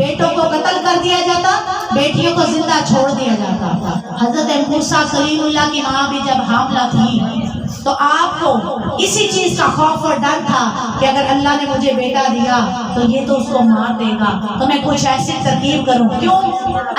بیٹوں کو قتل کر دیا جاتا، بیٹیوں کو زندہ چھوڑ دیا جاتا۔ حضرت موسیٰ کلیم اللہ کی ماں بھی جب حاملہ تھی تو آپ کو اسی چیز کا خوف اور ڈر تھا کہ اگر اللہ نے مجھے بیٹا دیا تو یہ تو اس کو مار دے گا، تو میں کچھ ایسی ترکیب کروں۔ کیوں؟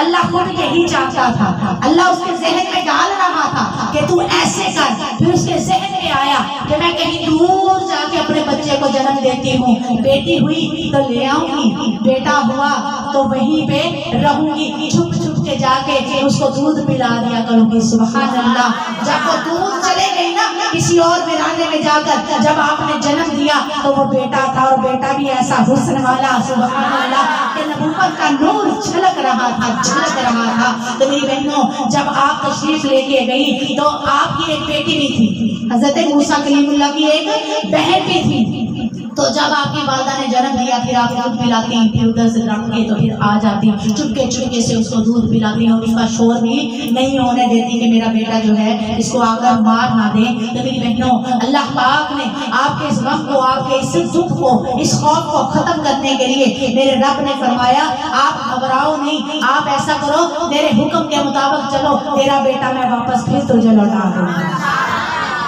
اللہ خود یہی چاہتا تھا، اللہ اس کے ذہن میں ڈال رہا تھا کہ تو ایسے کر۔ پھر اس کے ذہن میں آیا کہ میں کہیں دور جا کے اپنے بچے کو جنم دیتی ہوں، بیٹی ہوئی تو لے آؤں گی، بیٹا ہوا تو وہیں پہ رہوں گی، چھپ چھپ کے جا کے اس کو دودھ پلا دیا کروں گی۔ سبحان اللہ۔ جب وہ دودھ چلے گئی نا کسی اور ویرانے میں جا کر، جب آپ نے جنم دیا تو وہ بیٹا تھا، اور بیٹا بھی ایسا حسن والا، سبحان اللہ، کہ نبوت کا نور چھلک رہا تھا، چھلک رہا تھا۔ تو میری بہنوں، جب آپ تشریف لے کے گئی تو آپ کی ایک بیٹی بھی تھی، حضرت موسیٰ کلیم اللہ کی ایک بہن بھی تھی۔ تو جب آپ کی والدہ نے جنم دیا پھر آپ دودھ پلاتی، پھر ادھر سے رکھ کے تو پھر آ جاتی، چپکے چپکے سے اس کو دودھ پلاتی اور اس کا شور بھی نہیں ہونے دیتی کہ میرا بیٹا جو ہے اس کو آ کر مار نہ دے۔ تو میری بہنوں، اللہ پاک نے آپ کے اس غم کو، آپ کے اس دکھ کو، اس خوف کو ختم کرنے کے لیے میرے رب نے فرمایا آپ گھبراؤ نہیں، آپ ایسا کرو میرے حکم کے مطابق چلو، تیرا بیٹا میں واپس پھر تجھے لوٹا دوں گا،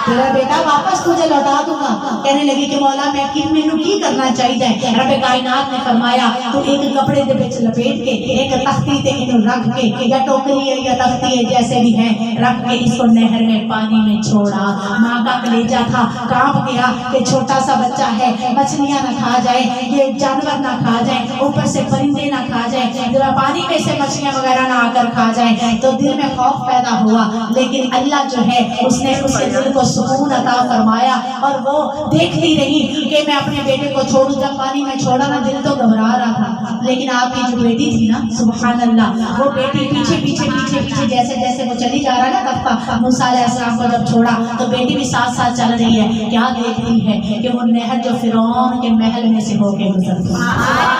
تیرا بیٹا واپس تجھے لوٹا دوں گا۔ کہنے لگی کہ مولا میں مینوں کی کرنا چاہیے؟ رب کائنات نے فرمایا تو ایک کپڑے دے وچ لپیٹ کے، ایک تختی تے انہوں رکھ کے، یا ٹوکری ہے یا تختی ہے جیسے بھی ہیں، رکھ کے اس کو نہر میں پانی میں چھوڑا۔ ماں کا کلیجہ تھا کانپ گیا کہ چھوٹا سا بچہ ہے، مچھلیاں نہ کھا جائے، یہ جانور نہ کھا جائیں، اوپر سے پرندے نہ کھا جائیں، پانی میں سے مچھلیاں وغیرہ نہ آ کر کھا جائیں۔ تو دل میں خوف پیدا ہوا، لیکن اللہ جو ہے اس نے اس کے دل کو سکون عطا فرمایا، اور وہ دیکھتی رہی کہ میں اپنے بیٹے کو چھوڑوں۔ جب پانی میں چھوڑا نا دل تو گھبرا رہا تھا، لیکن آپ کی جو بیٹی تھی نا، سبحان اللہ، وہ بیٹی پیچھے پیچھے پیچھے پیچھے جیسے جیسے وہ چلی جا رہا ہے نا تختہ، موسیٰ علیہ السلام کو جب چھوڑا تو بیٹی بھی ساتھ ساتھ چل رہی ہے۔ کیا دیکھتی ہے کہ وہ نہر جو فرعون کے محل میں سے ہو کے گزرتی ہے،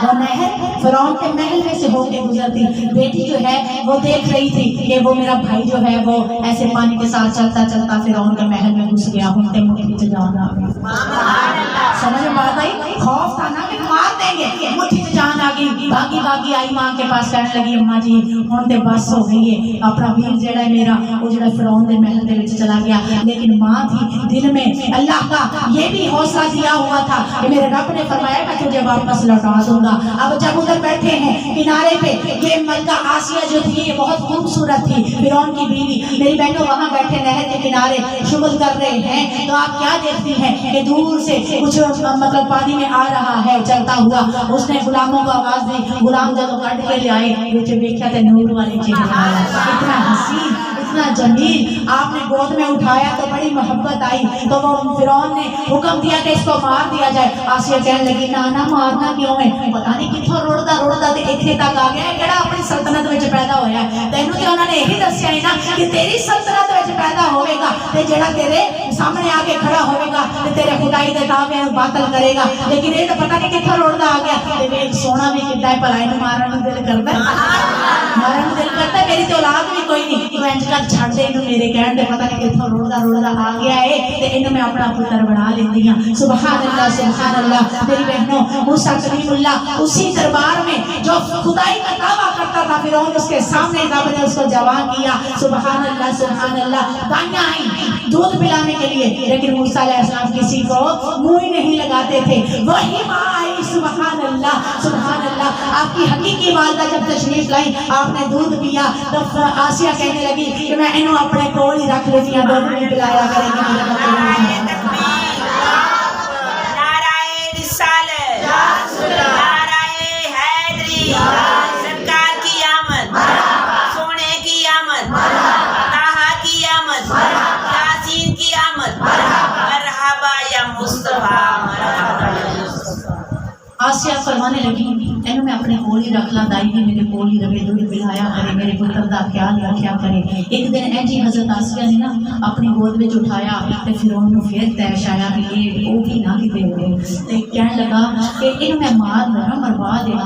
وہ نہر فرعون کے محل میں سے ہو کے گزرتی۔ بیٹی جو ہے وہ دیکھ رہی تھی کہ وہ میرا بھائی جو ہے وہ ایسے پانی کے ساتھ چلتا چلتا فرعون کے محل میں گھس گیا، ہونٹے مٹھی سے جان آ گئی۔ سمجھ میں بات آئی؟ خوف تھا نا کہ مار دیں گے، مٹھی سے جان آ گئی، بھاگی بھاگی آئی ماں کے پاس، کہنے لگی اماں جی ہن تے بس ہو گئی ہے، اپنا ویر جڑا ہے میرا وہ جڑا فرعون دے محل دے وچ چلا گیا۔ لیکن ماں تھی، دل میں اللہ کا یہ بھی حوصلہ دیا ہوا تھا کہ میرے رب نے فرمایا میں تجھے واپس لوٹا دوں گا۔ اب جب ادھر بیٹھے ہیں کنارے پہ، یہ ملکہ آسیہ جو تھی یہ بہت خوبصورت تھی، فرعون کی بیوی، میری بہنوں وہاں بیٹھے نہر کے کنارے شغل کر رہے ہیں، تو آپ کیا دیکھتی ہیں کہ دور سے کچھ مطلب پانی میں آ رہا ہے چلتا ہوا۔ اس نے غلاموں کو آواز دی، غلام جب کٹ کے لے آئے مجھے دیکھا تھا نور والے چہرے، اتنا حسین اتنا جمیل، آپ نے گود میں اٹھایا تو بڑی محبت آئی۔ تو وہ فرعون نے حکم دیا کہ اس کو مار دیا جائے۔ آسیہ کہنے لگی نانا مارنا کیوں ہے؟ پتہ نہیں کتھوں روڑدا روڑدا تے ایتھے تک آ گیا ہے، کیڑا اپنی سلطنت وچ پیدا ہویا ہے۔ تینوں تے انہوں نے یہی دسیا ہے نا کہ تیری سلطنت وچ پیدا ہوے گا تے جڑا تیرے سامنے آ کے کھڑا ہوے گا تے تیرے خدائی دے دعوے باطل کرے گا، لیکن یہ تو پتہ نہیں کتھوں روڑدا آ گیا۔ تے ویکھ سونا بھی کڈا ہے، بھلا اینوں مارن نوں دل کردا ہے، مارن نوں دل کردا ہے، میری تے اولاد بھی کوئی نہیں، تو انج کر چھڑ دے اینوں، میرے کہن تے پتہ نہیں کتھوں روڑدا روڑدا آ گیا ہے تے اینوں میں اپنا پتر بنا لیندی ہاں۔ سبحان اللہ سبحان اللہ۔ میری بہنوں، موسیٰ کلیم اللہ اسی دربار میں جو خدائی کا دعویٰ کرتا تھا فرعون، اس کے سامنے رب نے اس کو جوان کیا۔ سبحان اللہ سبحان اللہ۔ گائیاں آئیں دودھ پلانے کے لیے، لیکن موسیٰ علیہ السلام کسی کو منہ ہی نہیں لگاتے تھے۔ وہی ماں آئی، سبحان اللہ سبحان اللہ۔ آپ کی حقیقی والدہ جب تشریف لائی، آپ نے دودھ پیا تو آسیہ کہنے لگی کہ میں انہوں اپنے کول ہی رکھ لیتی ہوں، دودھ نہیں پلایا کریں گے میرے بچے۔ سرکار کی آمد، سونے کی آمد، طٰہٰ کی آمد، یاسین کی آمد، مرحبا یا مصطفیٰ، مرحبا یا مصطفیٰ۔ آسیہ فرمانے لگی اینو میں اپنے کول ہی رکھ لاں، دائی بھی میرے کول ہی رہے، دودھ پلایا کرے، میرے پتر دا خیال رکھیا کرے۔ ایک دن اینجی حضرت آسیہ نے نا اپنی گود وچ اٹھایا تے فرعون نوں پھر تیش آیا کہ یہ وہ بھی نہ کیتے ہوئے، تے کہنے لگا کہ اینو میں مار دینا، مروا دینا۔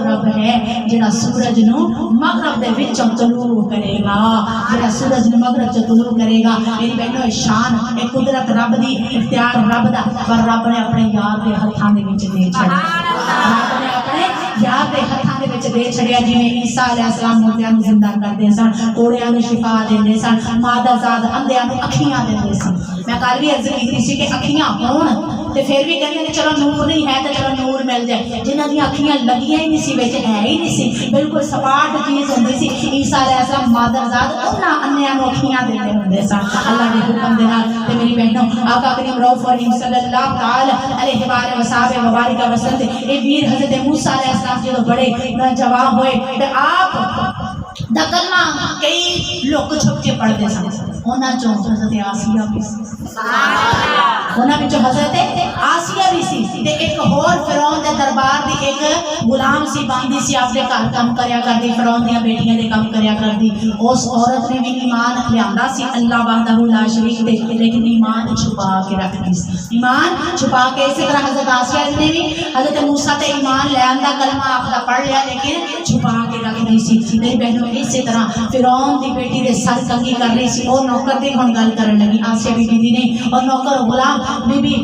رب ہے جڑا سورج نو مغرب دے وچوں طلوع کرے گا جڑا سورج نو مغرب چ طلوع کرے گا میری بہنو شان اے قدرت رب دی اختیار رب دا پر رب نے اپنے یار دے ہتھاں دے وچ دے چھڑیا رب نے اپنے یار دے ہتھاں دے وچ دے چھڑیا جویں عیسیٰ علیہ السلام مردیاں نو زندہ کردے سن کوڑیاں نو شفا دیندے سن مادہ زاد اندھیاں نو اکھیاں دیندے سن میں کل بھی عرض کیتی سی کہ اکھیاں ہون تے پھر بھی کہندے نے چلو نور نہیں ہے تے چلو نور مل جائے جنہاں دی اکھیاں لگیاں ہی نہیں سی وچ ہے ہی نہیں سی بالکل سپاٹ چیز ہوندی سی عیسیٰ علیہ السلام مادہ زاد انہاں اندھیاں نو اکھیاں دیندے ہوندے سن اللہ دے حکم دے نال تے میری بہنوں آقا کریم رؤوف رحیم صلی اللہ تعالی علیہ وآلہ وصحبہ وبارک وسلم اے ویر حضرت موسیٰ علیہ السلام جدو بڑے نوجوان ہوئے تے آپ دا کلمہ کئی لوگ چھپ کے پڑھتے سن ہونا چوں حضرت آسیہ بھی ہونا بھی حضرت آسیہ بھی سی تے ایک اور فرعون دے دربار دی ایک غلام سی باندھی سی آپ دے گھر کام کریا کردی فرعون دیاں بیٹیاں دے کام کریا کردی اس عورت نے بھی ایمان لیاندا سی اللہ وحدہ لا شریک دے لیکن ایمان چھپا کے رکھدی سی ایمان چھپا کے اسی طرح حضرت آسیہ نے بھی حضرت موسیٰ تے ایمان لیاندا کلمہ آپ دا پڑھ لیا لیکن چھپا کے رکھدی سی میری بہنوں اسی طرح فرعون دی بیٹی دے سر کنگھی کر رہی سی اور نوکر دی ہن گل کرن لگی آسیہ بی بی دی نہیں اور نوکر غلام بی بی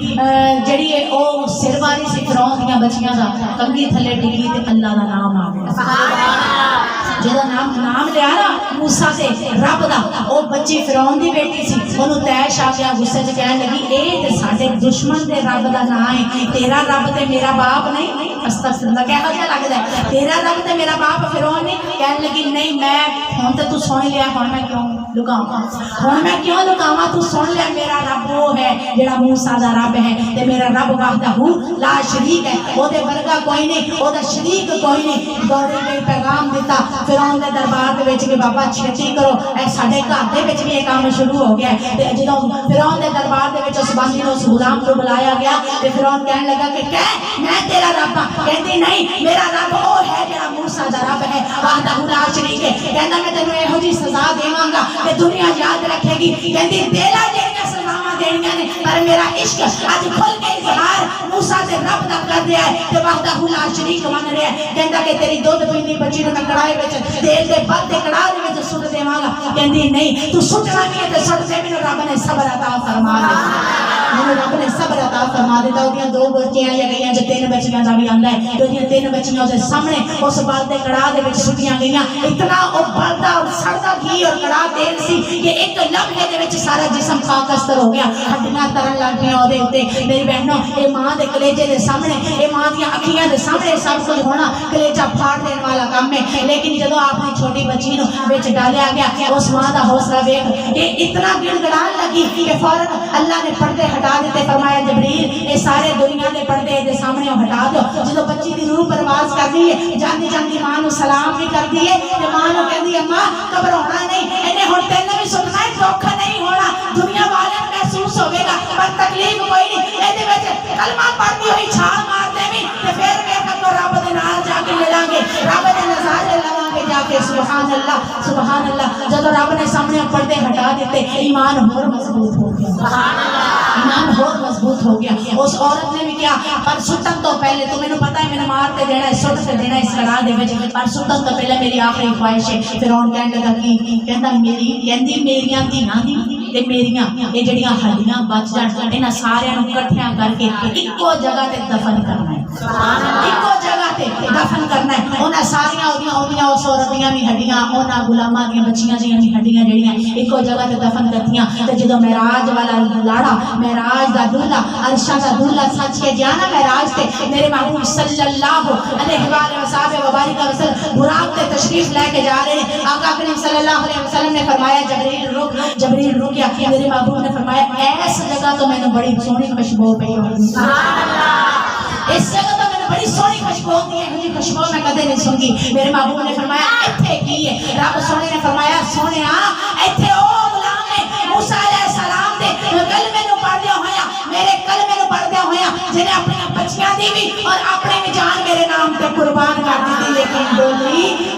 جڑی ہے او سر واری سی فرعون دیاں بچیاں دا کنگھی تھلے ڈگی تے اللہ دا نام آ گیا سبحان اللہ جدا نام لیا نا موسیٰ دے رب دا او بچی فرعون دی بیٹی سی اونوں تیش آ گیا غصے وچ کہن لگی اے تے ساڈے دشمن دے رب دا نام ہے تیرا رب تے میرا باپ نہیں استغفر اللہ کہہ جا لگدا ہے تیرا رب تے میرا باپ فرعون نہیں کہن لگی نہیں میں ہن تے تو سن لیا ہن میں کیوں لکاواں ہن میں کیوں لکاواں تو سن لیا میرا رب وہ ہے جڑا موسیٰ دا رب ہے تے میرا رب وحدہ لا شریک ہے او دے ورگا کوئی نہیں او دا شریک کوئی نہیں دوڑے گئی پیغام دیتا فرعون دے دربار دے وچ کہ بابا چھتی کرو اے ساڈے گھر دے وچ بھی یہ کام شروع ہو گیا ہے تے جدوں فرعون دے دربار دے وچ اس باندھی نو اس غلام کو بلایا گیا تے فرعون کہن لگا کہ میں تیرا رب ہاں کہندی نہیں میرا رب او ہے جڑا موسیٰ دا رب ہے وحدہ لا شریک ہے کہندا میں تینوں ایہو جی سزا دیواں گا کہ دنیا یاد رکھے گی کہندی تیرا جڑیاں سزاواں دینیاں نے پر میرا عشق اج کھل کے اظہار موسیٰ دے رب دا کر دیا ہے تے وحدہ لا شریک بن رہا ہے کہندا کہ تیری دودھ پیندی بچی نوں میں کڑاہے وچ تیل دے بد دے کڑاہ دے وچ سٹ دیواں گا کہندی نہیں تو سٹنا نہیں ہے تے سٹ دے مینوں رب نے صبر عطا فرما دتا مینوں رب نے صبر عطا فرما دتا اودیاں دو بچیاں یا گئیاں جو تین بچیاں دا بھی آندا ہے اودیاں تین بچیاں دے سامنے اس بال دے کڑاہ دے وچ سٹیاں گئیاں اتنا او بلدا اور سڑدا گھی اور کڑاہ تیل سی کہ ایک لمحے دے وچ سارا جسم پاک استر ہو گیا ہڈیاں ترن لگ گئیاں اودے اوتے میری بہنوں اے ماں دے کلیجے دے سامنے اے ماں دیاں اکھیاں دے سامنے سب کچھ ہونا کلیجہ پھاڑ دین والا کام ہے لیکن جدوں اپنی چھوٹی بچی نو وچ ڈالیا گیا اس ماں دا حوصلہ ویکھ کہ اتنا گڑ گڑان لگی کہ فوراً اللہ نے پردے ہٹا دیتے فرمایا جبریل اے سارے دنیا دے پردے دے سامنے ہٹا دو جدوں بچی دی روح پرواز کرنی ہے جاندی جاندی ماں نو سلام بھی کردی ہے تے ماں نو کہندی ہے ماں گھبرانا نہیں اینے ہن تینوں بھی سننا ہے دکھ نہیں ہونا دنیا والے محسوس ہوے گا پر تکلیف کوئی نہیں اے دے وچ کلمہ پڑھدی ہوئی چھال مار دیویں تے پھر ویکھ کے رب دے نال جا کے ملاں گے رب دے نظارے لواں گے جا کے سبحان اللہ جدوں رب نے سامنے پردے ہٹا دیتے ایمان اور مضبوط ہو گیا سبحان اللہ ایمان اور مضبوط ہو گیا اس عورت نے بھی کیا پر سٹن تو پہلے تو مینوں پتہ ہے میں نے مار تے دینا ہے سٹ تے دینا اس کڑاہ دے وچ پر سٹن تو پہلے میری آخری خواہش ہے فرعون کہن لگا کہ کہندا میری کہندی میریاں دھیاں دی تے میریاں اے جڑیاں ہڈیاں بچ جان انہاں سارے نوں اکٹھیاں کر کے اکو جگہ تے دفن کرنا ہے سبحان اللہ اکو جگہ تے دفن کرنا ہے انہاں ساریاں اودیاں اس عورت دیاں بھی ہڈیاں انہاں غلاماں دیاں بچیاں دیاں بھی ہڈیاں جڑیاں اکو جگہ تے دفن کرتیاں تے جدوں معراج والا لاڑا معراج دا دلہا عرشاں دا دلہا سچ کے جانا معراج تے میرے محبوب صلی اللہ علیہ وآلہ وصحبہ وبارک وسلم براق تے تشریف لے کے جا رہے ہیں آقا کریم صلی اللہ علیہ وسلم نے فرمایا جبریل رک میرے محبوب نے فرمایا ایس جگہ تو میں نے بڑی سونی خوشبو پئی ہوئی سبحان اللہ اس جگہ تو میں نے بڑی سونی خوشبو ہوتی ہے مجھے خوشبو میں کدے نہیں سنگی میرے محبوب نے فرمایا ایتھے کی ہے رب سونے نے فرمایا سونیا ایتھے او غلام ہے موسیٰ علیہ السلام دے کلمے نو پڑھ دیا ہویا میرے کلمے نو پڑھ دیا ہویا جنہیں اپنی بچیاں دی بھی اور اپنے بھی جان میرے نام تے قربان کر دی لیکن ڈولی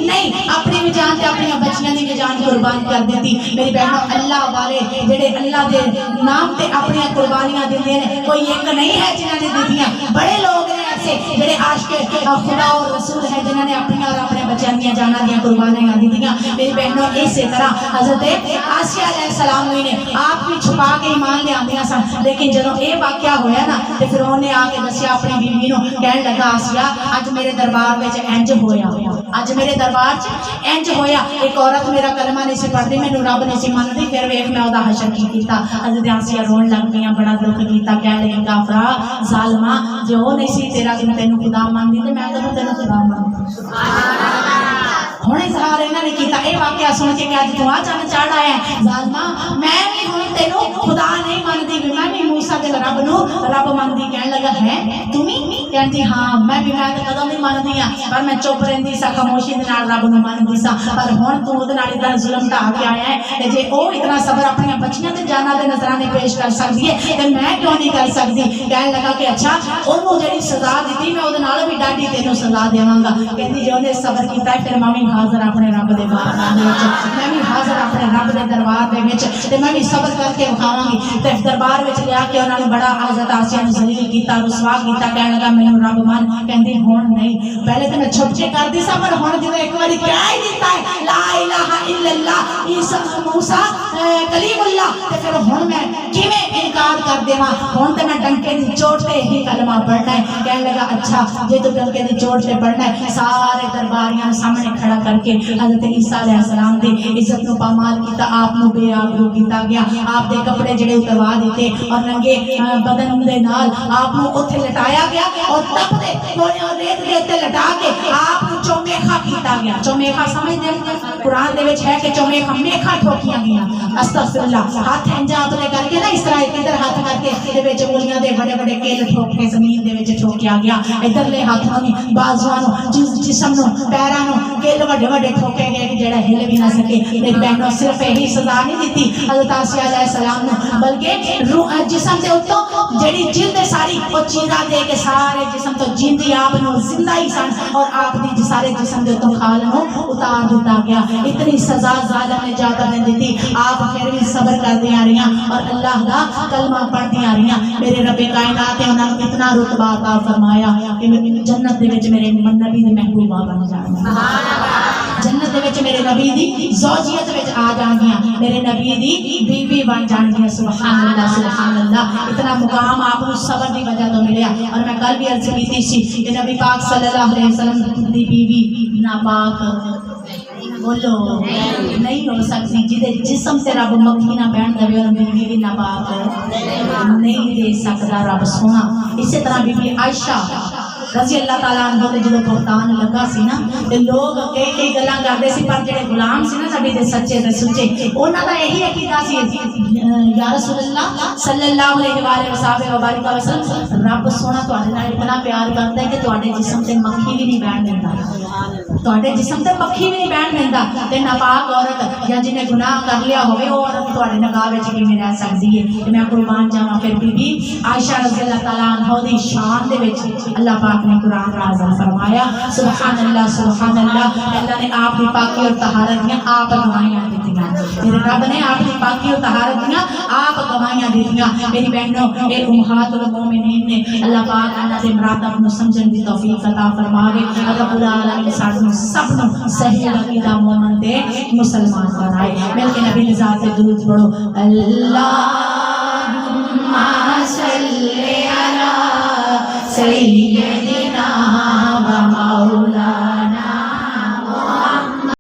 نہیں اپنی بھی جان تے اپنی بچیاں دی بھی جان قربان کر دیتی میری بہنوں اللہ والے جڑے اللہ دے نام تے اپنی قربانیاں دیندے نے کوئی ایک نہیں ہے جنہاں نے دتیاں بڑے لوگ ہیں ایسے جڑے عاشق خدا اور رسول ہیں جنہاں نے اپنی اور اپنے بچیاں دی جاناں دی قربانیاں دتیاں میری بہنوں اسی طرح حضرت آسیہ علیہ السلام نے آپ بھی چھپا کے ایمان لے آندیاں سن لیکن جدوں اے واقعہ ہویا نا تے فرعون نے آ کے دسیا اپنی بیوی نو کہن لگا آسیہ اج میرے دربار وچ انج ہویا اج میرے دربار وچ انج ہویا ایک عورت میرا کلمہ نہیں سی پڑھدی مینوں رب نے سی مندی پھر ویکھ میں اودا حشر کی کیتا حضرت آسیہ رون لگ گئی بڑا دکھ کیتا کہن لگی کافرا ظالما جو نہیں سی تیرا دن تینوں خدا ماندی تے میں کدوں تینوں خدا ماندی سبحان اللہ ہن اظہار انہاں نے کیتا اے واقعہ سن کے کہ اج تو آ چن چڑھ آیا ہے ظالما میں بھی ہن تینوں خدا نہیں ماندی میں بھی موسیٰ دے رب نو رب ماندی کہن لگا ہے تمی کہندی ہاں میں بھی میں کدوں نہیں ماندی ہاں پر میں چپ رہندی سا خاموشی دے نال رب نو ماندی سا پر ہن تو اودے نال اتنا ظلم ڈھا کے آیا ہے تے جے او اتنا صبر اپنی بچیاں تے جاناں دے نظرانے پیش کر سکدی ہے تے میں کیوں نہیں کر سکدی کہن لگا کہ اچھا اونوں جڑی سزا دتی میں اودے نال بھی ڈاڈی تینوں سزا دیواں گا کہندی جو نے صبر کیتا ہے پھر میں بھی حاضر اپنے رب دے بارگاہ دے وچ میں بھی حاضر اپنے رب دے دربار دے وچ تے میں بھی صبر کر کے کھاواں گی تے دربار وچ لیا کے انہاں نے بڑا حضرت آسیہ نے ذلیل کیتا رسوا کیتا کہن لگا مینوں رب مان کہندی ہن نہیں پہلے تے میں چھپ کے کردی سا پر ہن جے ایک واری کہہ ہی دیتا ہے لا الہ الا اللہ عیسی موسیٰ کلیم اللہ تے پھر ہن میں کیویں انکار کر دیواں ہن تے میں ڈنکے دی چوٹ تے ہی کلمہ پڑھنا ہے کہن لگا اچھا جے تو ڈنکے دی چوٹ تے پڑھنا ہے سارے درباریاں سامنے کھڑا کر کے حضرت عیسیٰ علیہ السلام دے عزت نو پامال کیتا آپ نو بے آبرو کیتا گیا آپ دے کپڑے جڑے اتروا دیتے اور ننگے بدن دے نال آپ نو اوتھے لٹایا گیا اور تپ دے کونے اور ریت دے تے لٹا کے آپ نو چومیخا کیتا گیا چومیخا سمجھ دے قرآن دے وچ ہے کہ چومیخا میخا ٹھوکیاں گیا استغفر اللہ ہاتھ انجا اپنے کر کے نا اس طرح ادھر ہاتھ کر کے دے وچ انگلیاں دے بڑے بڑے کیل ٹھوک کے زمین دے وچ ٹھوکیا گیا ادھر لے ہاتھاں نو بازواں نو جسم نو پیراں نو کیل وڈے وڈے ٹھوکے گئے کہ جڑا ہل بھی نہ سکے میری بہنوں صرف یہی سزا نہیں دیتی حضرت آسیہ علیہ السلام نے بلکہ جسم دے اتوں جڑی جلد ساری وہ چیزاں دے کے سارے جسم تو جیندی آپ نو زندہ ہی سن اور آپ دی سارے جسم دے اتوں خال نو اتار دیتا گیا اتنی سزا ظالم نے جاتا نے دیتی آپ پھر بھی صبر کر دی آ رہی ہیں اور اللہ دا کلمہ پڑھ دی آ رہی ہیں میرے رب کائنات نے انہوں نے اتنا رتبہ عطا فرمایا کہ جنت دے وچ میرے نبی دی محبوبہ بن جانا جنت دے وچ میرے نبی دی زوجیت وچ آ جانگیاں میرے نبی دی بیوی بن جانگیاں سبحان اللہ اتنا مقام آپ کو صبر دی وجہ تو ملیا اور میں کل بھی عرض کیتی سی کہ نبی پاک صلی اللہ علیہ وسلم دی بیوی ناپاک بولو نہیں ہو سکتی جدے جسم سے رب مکھی نہ بیٹھ دے اور بیوی بھی ناپاک نہیں دے سکتا رب سونا اسی طرح بیوی عائشہ رضی اللہ تعالیٰ عنہ نے جدو بہتان لگا سی نا تے لوگ کئی گلاں کردے سی پر جڑے غلام سی نا ساڈے دے سچے تے سچے انہاں دا یہی عقیدہ سی یا رسول اللہ صلی اللہ علیہ وآلہ وصحبہ وبارک وسلم رب سونا تواڈے نال اتنا پیار کردا ہے کہ تواڈے جسم تے مکھی بھی نہیں بیٹھ دیندا تواڈے جسم تے مکھی بھی نہیں بیٹھ دیندا تے ناپاک عورت یا جنے گناہ کر لیا ہوے او عورت تواڈے نگاہ وچ کیویں رہ سکدی ہے تے میں قربان جاواں پھر بی بی عائشہ رضی اللہ تعالیٰ عنہ دی شان دے وچ اللہ پاک نے قرآن نازل فرمایا سبحان اللہ اللہ نے آپ کی پاکی اور طہارت دیا آپ گواہیاں دیتیاں میرے رب نے آپ کی پاکی اور طہارت دیا آپ گواہیاں دیتیاں میری بہنوں اے امہات المومنین نے اللہ پاک اللہ سے مراتب نو سمجھن دی توفیق عطا فرماوے رب العالمین سانو سب نو صحیح عقیدہ مومن تے مسلمان بنائے مل کے نبی ذات سے درود پڑھو اللہم صلی علی سیدنا